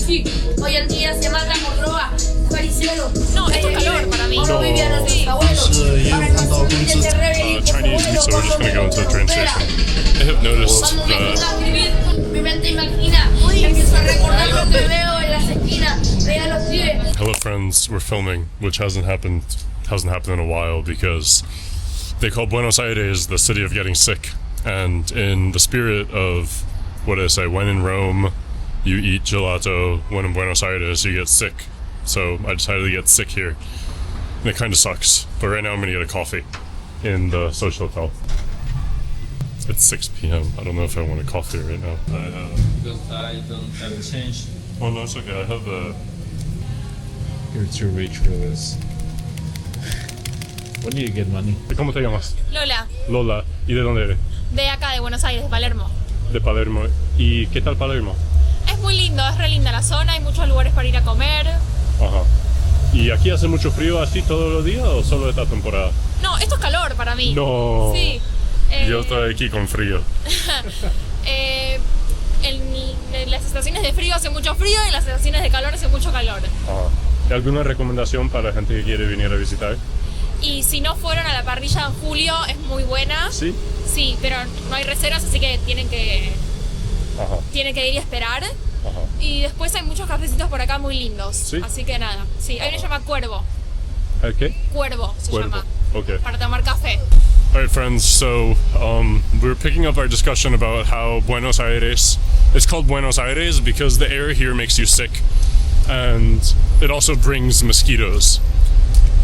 Sí, hoy en día se mata con droga, pariciero. No, esto es calor para mí. Como vivían nuestros abuelos. Para construir ese rebelde, Chinese, so we're just gonna go into the train station. I have noticed cuando me gusta that escribir, mi mente imagina. Empiezo a recordar lo que veo en las esquinas. Veo a los pibes. Hello Friends, we're filming, which hasn't happened in a while because they call Buenos Aires the city of getting sick. And in the spirit of what did I say, when in Rome you eat gelato, when in Buenos Aires you get sick. So I decided to get sick here. And it kind of sucks, but right now I'm gonna get a coffee in the social hotel. It's 6 p.m. I don't know if I want a coffee right now. Because I don't have change. Oh no, it's okay. I have the... You're too rich for this. When do you get money? ¿Cómo te llamas? Lola, Lola. ¿Y de dónde eres? de acá, de Buenos Aires, de Palermo. De Palermo. ¿Y qué tal Palermo? Es muy lindo, es re linda la zona, hay muchos lugares para ir a comer. Ajá. ¿Y aquí hace mucho frío así todos los días o solo esta temporada? No, esto es calor para mí. No. Sí. Yo estoy aquí con frío. En las estaciones de frío hace mucho frío y en las estaciones de calor hace mucho calor. Ajá. ¿Hay alguna recomendación para gente que quiere venir a visitar? Y si no fueron a la parrilla en julio, es muy buena. Sí. Sí, pero no hay reservas, así que tienen que ir y esperar. Ajá. Y después hay muchos cafecitos por acá muy lindos. ¿Sí? Así que nada. Sí, hay uno que se llama Cuervo. ¿El qué? Cuervo se Cuervo. llama. Okay. Para tomar café. All right, friends. So we're picking up our discussion about how Buenos Aires. It's called Buenos Aires because the air here makes you sick, and it also brings mosquitoes.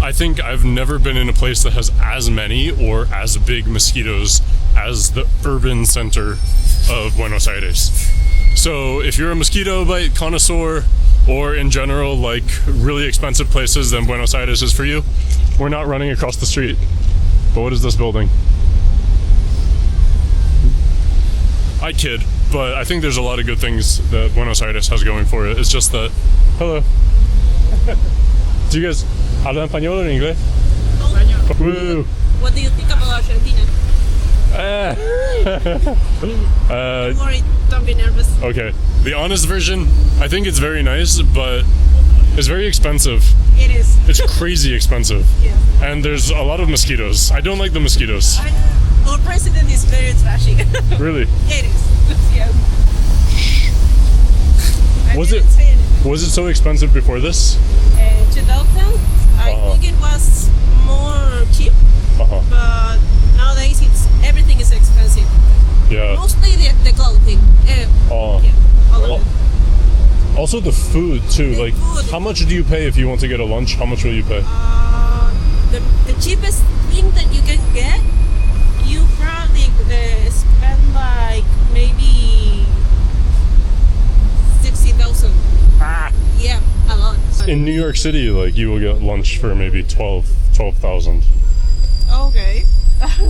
I think I've never been in a place that has as many or as big mosquitoes as the urban center of Buenos Aires. So if you're a mosquito bite connoisseur or in general like really expensive places, then Buenos Aires is for you. We're not running across the street. But what is this building? I kid, but I think there's a lot of good things that Buenos Aires has going for it. It's just that... Hello. Do you guys hablan español or inglés? Woo. What do you think about Argentina? Don't worry, don't be nervous. Okay. The honest version, I think it's very nice, but it's very expensive. It is. It's crazy expensive. Yeah. And there's a lot of mosquitoes. I don't like the mosquitoes. Our president is very trashy. Really? It is. Yeah. Was it so expensive before this? 2000, I think it was more cheap, but nowadays everything is expensive. Yeah. Mostly the clothing. Yeah, all of it. Also the food too. The food. How much do you pay if you want to get a lunch? How much will you pay? The cheapest thing that you can get, you probably spend like maybe 60,000. Yeah, a lot. In New York City, like you will get lunch for maybe 12,000. Okay.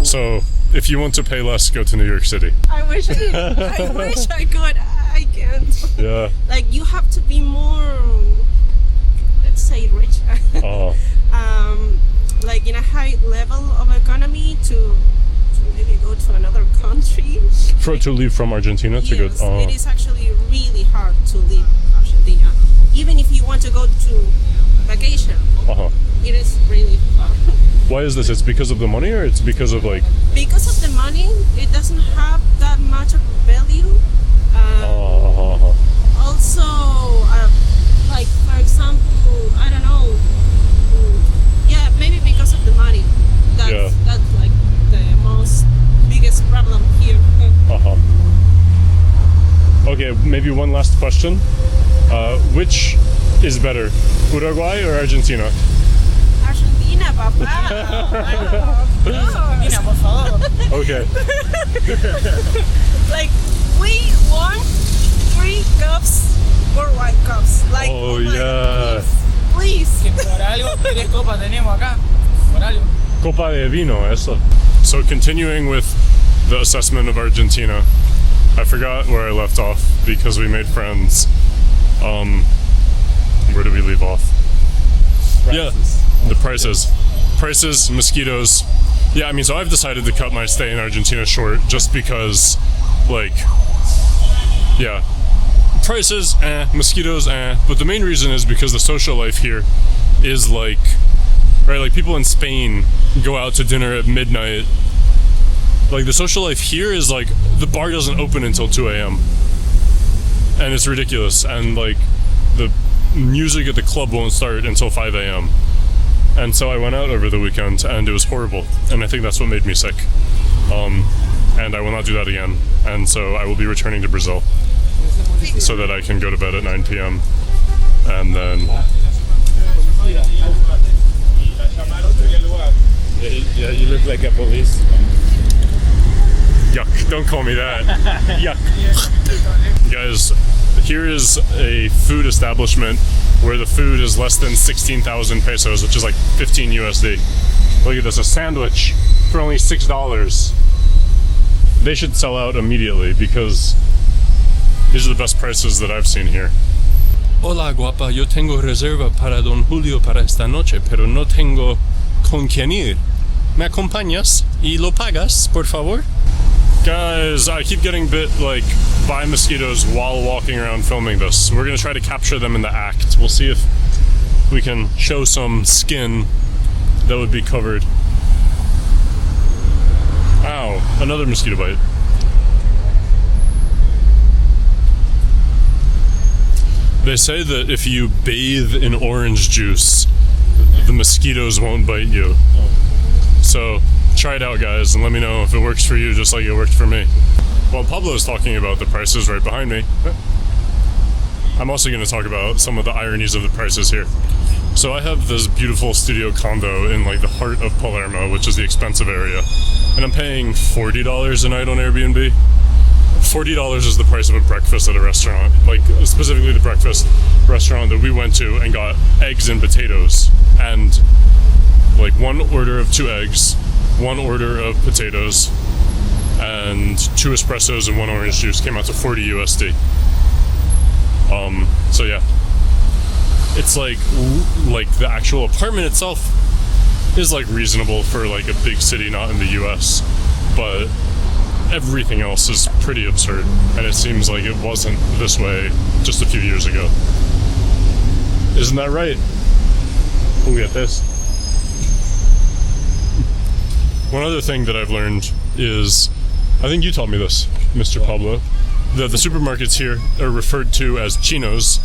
So if you want to pay less, go to New York City. I wish I did. I wish I could. I can't. Yeah. Like you have to be more, let's say, rich. Like in a high level of economy to maybe go to another country. To leave from Argentina to Yes, go. it is actually really hard to leave Argentina. Even if you want to go to vacation, it is really hard. Why is this? It's because of the money, or it's because of like? Because of the money, it doesn't have that much of value. Also, like for example, I don't know. Yeah, maybe because of the money. That's like the most biggest problem here. Okay, maybe one last question. Which is better, Uruguay or Argentina? Argentina, papá. Argentina, por favor. Okay. Like we won 3 cups, worldwide cups. Like Oh yeah. Please. Por algo, 3 copas tenemos acá. Por algo. Copa de vino, eso. So continuing with the assessment of Argentina, I forgot where I left off because we made friends. Where did we leave off? Prices. Yeah, the prices. Prices, mosquitoes. Yeah, I mean, so I've decided to cut my stay in Argentina short just because, like, yeah, prices, mosquitoes, but the main reason is because the social life here is like, right, like people in Spain go out to dinner at midnight. Like the social life here is like, the bar doesn't open until 2 a.m. and it's ridiculous, and like the music at the club won't start until 5 a.m. And so I went out over the weekend and it was horrible, and I think that's what made me sick. And I will not do that again, and so I will be returning to Brazil so that I can go to bed at 9 p.m. and then Yeah, you look like a police. yuck, don't call me that. Yuck. Guys, here is a food establishment where the food is less than 16,000 pesos, which is like 15 USD. Look at this, a sandwich for only $6. They should sell out immediately because these are the best prices that I've seen here. Hola guapa, yo tengo reserva para Don Julio para esta noche, pero no tengo con quién ir. ¿Me acompañas y lo pagas, por favor? Guys, I keep getting bit like by mosquitoes while walking around filming this. We're gonna try to capture them in the act. We'll see if we can show some skin that would be covered. Ow, another mosquito bite. They say that if you bathe in orange juice, the mosquitoes won't bite you. So try it out, guys, and let me know if it works for you just like it worked for me. While Pablo's talking about the prices right behind me, I'm also going to talk about some of the ironies of the prices here. So I have this beautiful studio condo in like the heart of Palermo, which is the expensive area, and I'm paying $40 a night on Airbnb. $40 is the price of a breakfast at a restaurant, like specifically the breakfast restaurant that we went to and got eggs and potatoes, and like one order of 2 eggs, 1 order of potatoes, and 2 espressos and 1 orange juice came out to 40 USD. So yeah, it's like the actual apartment itself is like reasonable for like a big city not in the US, but everything else is pretty absurd, and it seems like it wasn't this way just a few years ago. Isn't that right? Look at this. One other thing that I've learned is, I think you taught me this, Mr. Pablo, that the supermarkets here are referred to as chinos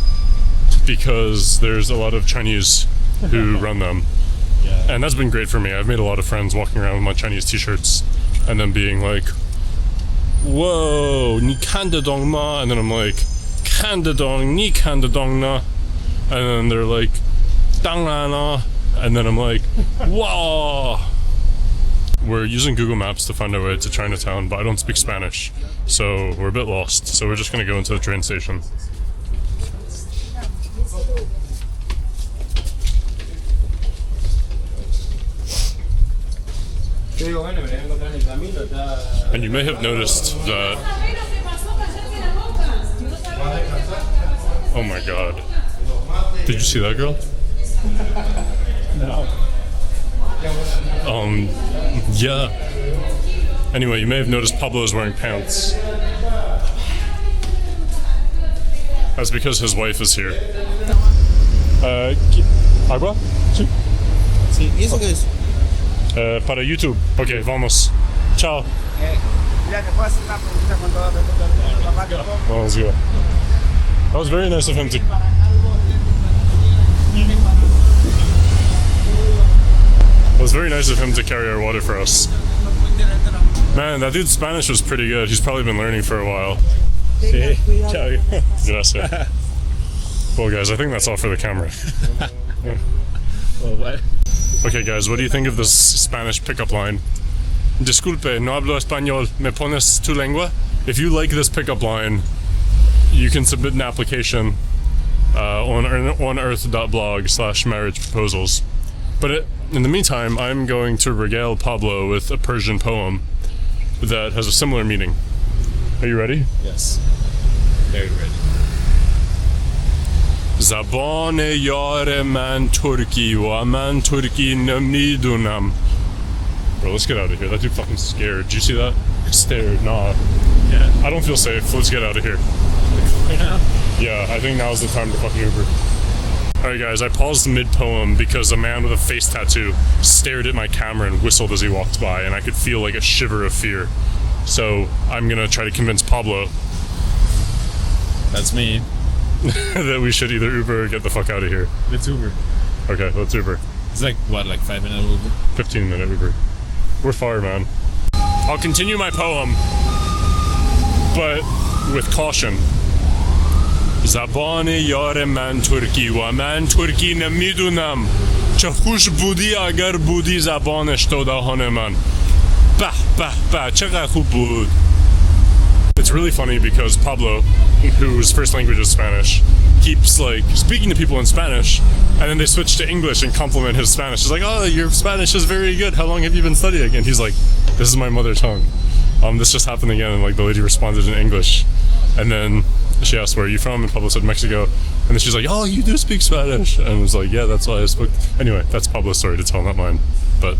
because there's a lot of Chinese who run them. Yeah. And that's been great for me. I've made a lot of friends walking around with my Chinese t-shirts and then being like, whoa, ni kanda dong ma, and then I'm like, kanda dong, ni kanda dong na, and then they're like, dang na, and then I'm like, whoa. We're using Google Maps to find our way to Chinatown, but I don't speak Spanish, so we're a bit lost. So we're just gonna go into the train station. And you may have noticed that... Oh my god. Did you see that girl? No. Yeah. Anyway, you may have noticed Pablo is wearing pants. That's because his wife is here. ¿Agua? Sí. Sí, ¿y eso qué es? Para YouTube. Ok, vamos. Ciao. Mira, te puedo hacer una pregunta con todo respeto. Papá, ¿te puedo? Well, let's go. That was very nice of him to... It was very nice of him to carry our water for us. Man, that dude's Spanish was pretty good. He's probably been learning for a while. Sí. Ciao. Gracias. Well, guys, I think that's all for the camera. Well, what? Okay, guys, what do you think of this Spanish pickup line? Disculpe, no hablo español. ¿Me pones tu lengua? If you like this pickup line, you can submit an application on onearth.blog/marriage proposals. But in the meantime, I'm going to regale Pablo with a Persian poem that has a similar meaning. Are you ready? Yes. Very ready. Zabon yare man Turki wa man Turki namidunam. Bro, let's get out of here. That dude fucking scared. Did you see that? Stared. Nah. Yeah. I don't feel safe. Let's get out of here. Right now? Yeah, I think now's the time to fucking Uber. Alright guys, I paused mid-poem because a man with a face tattoo stared at my camera and whistled as he walked by, and I could feel like a shiver of fear. So I'm gonna try to convince Pablo That's me. that we should either Uber or get the fuck out of here. Let's Uber. Okay, let's Uber. It's like, what, like 5-minute Uber? 15-minute Uber. We're far, man. I'll continue my poem, but with caution. Zabani yare man Turki wa man Turki nemidunam che khush budi agar budi zabanesh to dahane man. Bah bah bah chaqar khub bud. It's really funny because Pablo, whose first language is Spanish, keeps like speaking to people in Spanish, and then they switch to English and compliment his Spanish. It's like, oh, your Spanish is very good. How long have you been studying? And he's like, this is my mother tongue. This just happened again, and like the lady responded in English, and then she asked, where are you from? And Pablo said, Mexico. And then she's like, oh, you do speak Spanish. And I was like, yeah, that's why I spoke. Anyway, that's Pablo's story to tell, not mine. But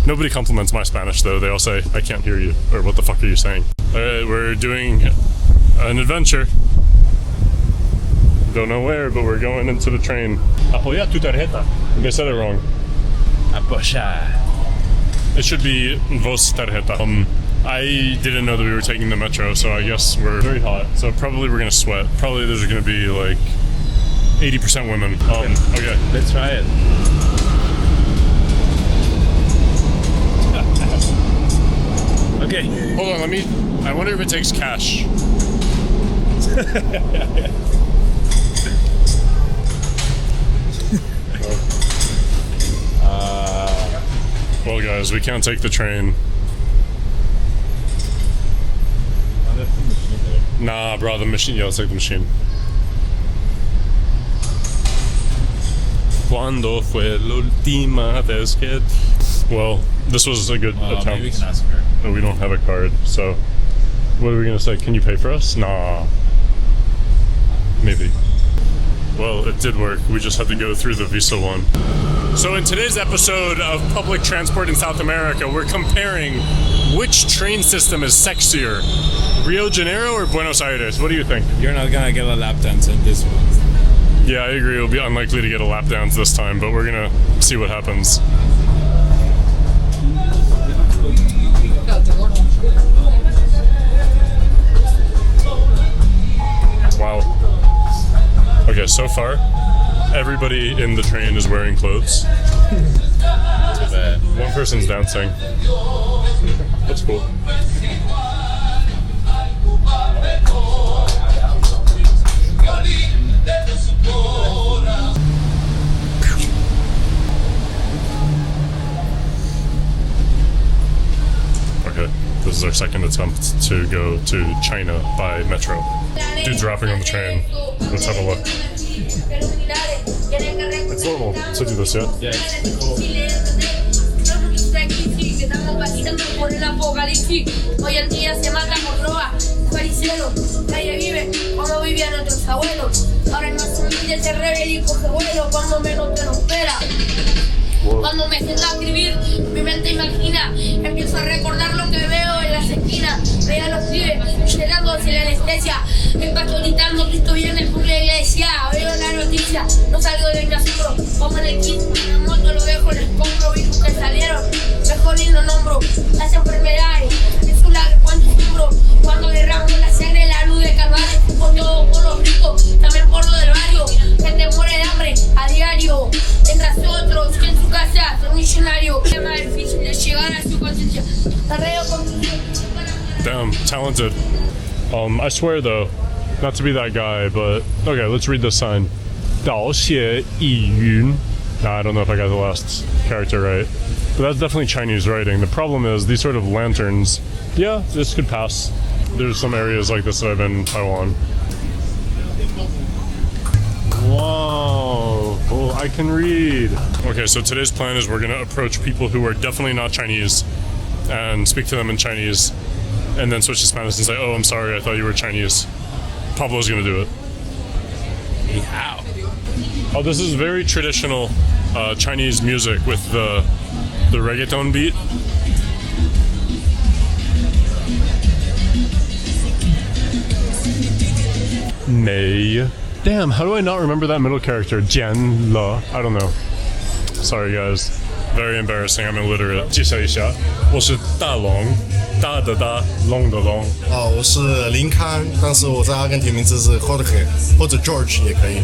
nobody compliments my Spanish, though. They all say, I can't hear you, or what the fuck are you saying? Alright, we're doing an adventure. Don't know where, but we're going into the train. Apoya tu tarjeta. I said it wrong. Apoya. It should be vos tarjeta. I didn't know that we were taking the metro, so I guess we're very hot. So probably we're gonna sweat. Probably there's gonna be like 80% women. Okay. Let's try it. Okay. Hold on, I wonder if it takes cash. Well guys, we can't take the train. Nah, bro, the machine. Yeah, let's take the machine. Cuando fue la última vez que... Well, this was a good attempt. Maybe we can ask her. But we don't have a card, so... What are we gonna say? Can you pay for us? Nah. Maybe. Well, it did work. We just had to go through the Visa one. So in today's episode of Public Transport in South America, we're comparing which train system is sexier, Rio de Janeiro or Buenos Aires? What do you think? You're not gonna get a lap dance in this one. Yeah, I agree. It'll be unlikely to get a lap dance this time, but we're gonna see what happens. Wow. Okay, so far, everybody in the train is wearing clothes. One person's dancing. That's cool. Okay, this is our second attempt to go to China by metro. Dude's rapping on the train. Let's have a look. It's normal to do this, yeah? Yeah. Hoy en día se mata con droga, paricero, nadie vive como vivían nuestros abuelos. Ahora no es humilde, se rebelde y coge vuelo cuando menos te lo espera. Cuando me siento a escribir, mi mente imagina, empiezo a recordar lo que veo en las esquinas. Veo a los pibes llenándose la anestesia, empacho gritando Cristo viene por la iglesia. Veo la noticia, no salgo de mi asombro, como en el kit, la moto lo dejo en el escombro. Virus que salieron, mejor ni lo nombro. Las enfermedades, es un lago cuando sufro, cuando derramo la sangre, la luz de Calvario. Por todo, por los ricos, también por lo del barrio. Gente muere de hambre a diario, mientras otros que en su casa son millonarios. Es más difícil de llegar a su conciencia. Damn, talented. I swear though, not to be that guy, but okay, let's read this sign. 道谢易云. Nah, I don't know if I got the last character right. But that's definitely Chinese writing. The problem is these sort of lanterns, yeah, this could pass. There's some areas like this that I've been in Taiwan. Whoa, oh, I can read. Okay, so today's plan is we're gonna approach people who are definitely not Chinese and speak to them in Chinese and then switch to Spanish and say, oh, I'm sorry, I thought you were Chinese. Pablo's gonna do it. How? Oh, this is very traditional Chinese music with the reggaeton beat. Mei. Damn, how do I not remember that middle character? Jian Le. I don't know. Sorry, guys. Very embarrassing. I'm illiterate. 介绍一下，我是大龙，大的大，龙的龙。哦，我是林康，但是我在阿根廷名字是 Jorge 或者 George 也可以。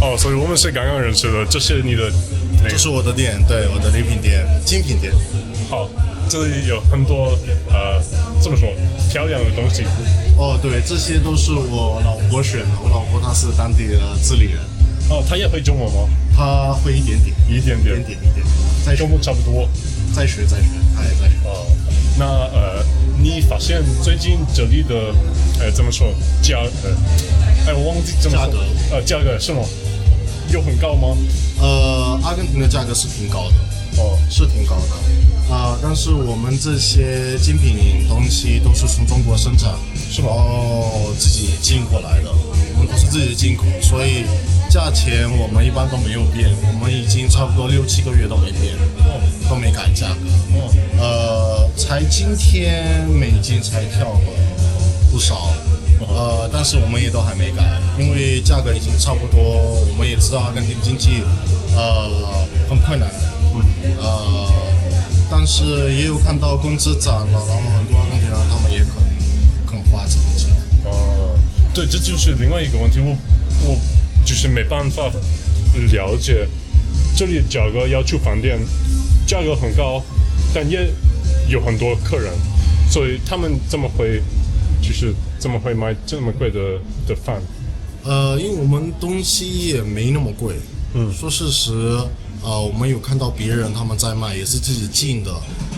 哦，所以我们是刚刚认识的，这是你的这是我的店，对，我的礼品店，精品店。好，这里有很多这么说漂亮的东西。哦，对，这些都是我老婆选的，我老婆她是当地的智利人。哦，她也会中文吗？她会一点点，一点点，在学中文差不多。在学，她也在学。哦，那你发现最近这里的怎么说我忘记怎么说价格是吗？有很高吗？阿根廷的价格是挺高的，哦，是挺高的，但是我们这些精品东西都是从中国生产，是吗？自己进过来的，我们都是自己进口，所以价钱我们一般都没有变，我们已经差不多6-7个月都没变，都没改价格，才今天美金才跳了不少。但是我们也都还没改，因为价格已经差不多。我们也知道阿根廷经济很困难，但是也有看到工资涨了，然后很多阿根廷人他们也肯花这个钱。对，这就是另外一个问题，我就是没办法了解这里的价格。要住饭店，价格很高，但也有很多客人，所以他们怎么会买这么贵的饭？因为我们东西也没那么贵。说事实，我们有看到别人他们在卖，也是自己进的，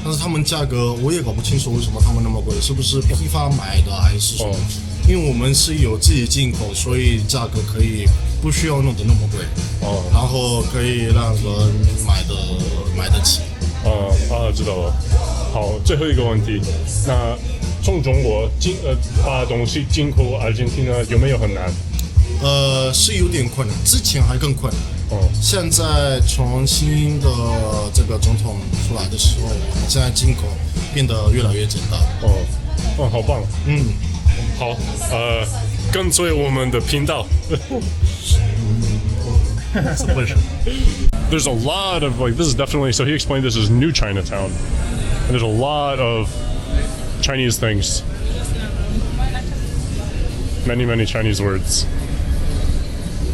但是他们价格我也搞不清楚为什么他们那么贵，是不是批发买的还是什么？因为我们是有自己进口，所以价格可以不需要弄得那么贵，然后可以让人买得起。知道了。好，最后一个问题，那从中国把东西进口阿根廷有没有很难？是有点困难，之前还更困难。现在从新的这个总统出来的时候，现在进口变得越来越简单。好棒。好，跟随我们的频道。There's a lot of this is definitely so he explained this as New Chinatown, and there's a lot of Chinese things, many Chinese words,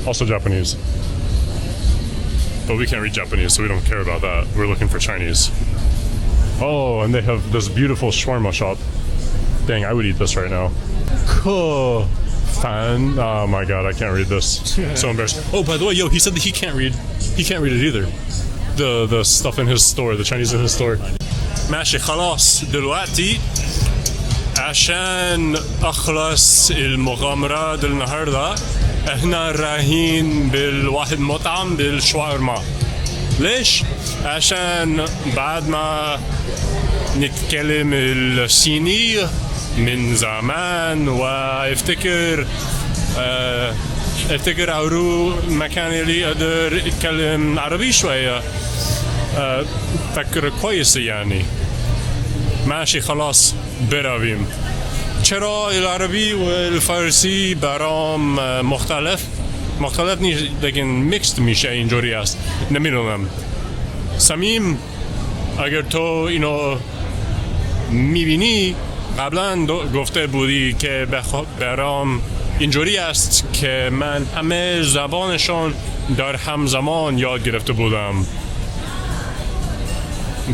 also Japanese, but we can't read Japanese, so we don't care about that. We're looking for Chinese. Oh, and they have this beautiful shawarma shop. Dang, I would eat this right now. Fan. Oh my god, I can't read this. So embarrassed. Oh, by the way, he said that he can't read it either. The stuff in his store, the Chinese in his store. ماشي خلاص دلوقتي عشان أخلص المغامرة النهاردة احنا رايحين بالواحد مطعم بالشاورما. ليش؟ عشان بعد ما نتكلم الصيني من زمان وافتكر أورو مكان اللي أقدر أتكلم عربي شوية. فكرة كويسة يعني. ماشي خلاص برویم. چرا العربی والفارسی برام مختلف نیست لیکن میکست میشه اینجوری است نمیدونم. صمیم اگر تو اینو میبینی قبلا گفته بودی که برام اینجوری است که من همه زبانشون در همزمان یاد گرفته بودم.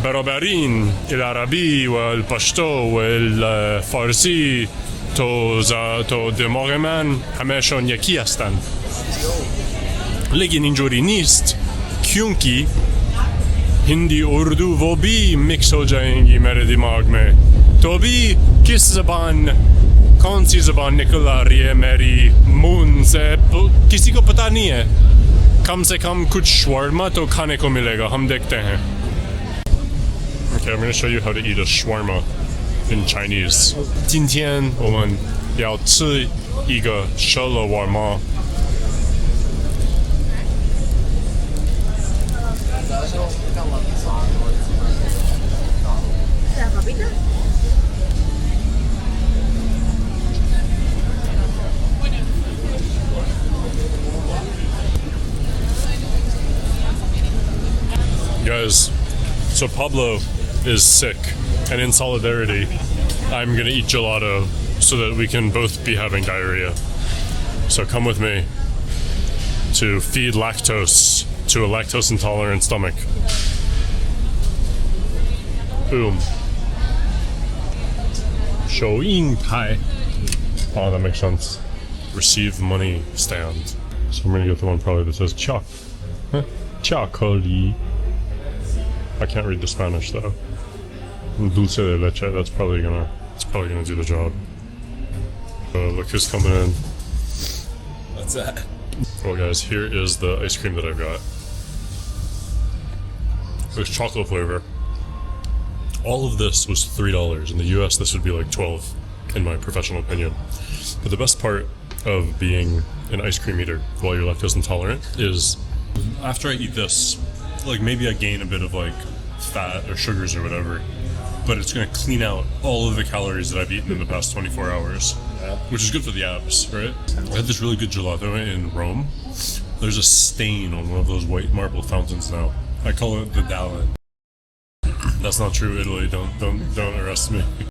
برابرین العربی و الپشتو و الفارسی تو دماغ من همهشون یکی هستند. لیکن اینجوری نیست کیونکه Hindi Urdu वो भी mix हो जाएंगी मेरे दिमाग में. तो भी किस ज़बान कौन सी ज़बान निकल आ रही है मेरी मुंह से किसी को पता नहीं है. कम से कम कुछ shawarma तो खाने को मिलेगा. हम देखते हैं. Okay, I'm going to show you how to eat a shawarma in Chinese. 今天我们要吃一个shawarma. So Pablo is sick, and in solidarity, I'm gonna eat gelato so that we can both be having diarrhea. So come with me to feed lactose to a lactose intolerant stomach. Boom. 手印牌. Oh, that makes sense. Receive money stand. So I'm gonna get the one probably that says chocolate. I can't read the Spanish though. Dulce de leche. It's probably gonna do the job. Look who's coming in. What's that? Well, guys, here is the ice cream that I've got. It's chocolate flavor. All of this was $3. In the US, this would be like $12, in my professional opinion. But the best part of being an ice cream eater while you're lactose intolerant is after I eat this, like maybe I gain a bit of like fat or sugars or whatever, but it's gonna clean out all of the calories that I've eaten in the past 24 hours, which is good for the abs, right? I had this really good gelato in Rome. There's a stain on one of those white marble fountains now. I call it the Dallin. That's not true, Italy. Don't arrest me.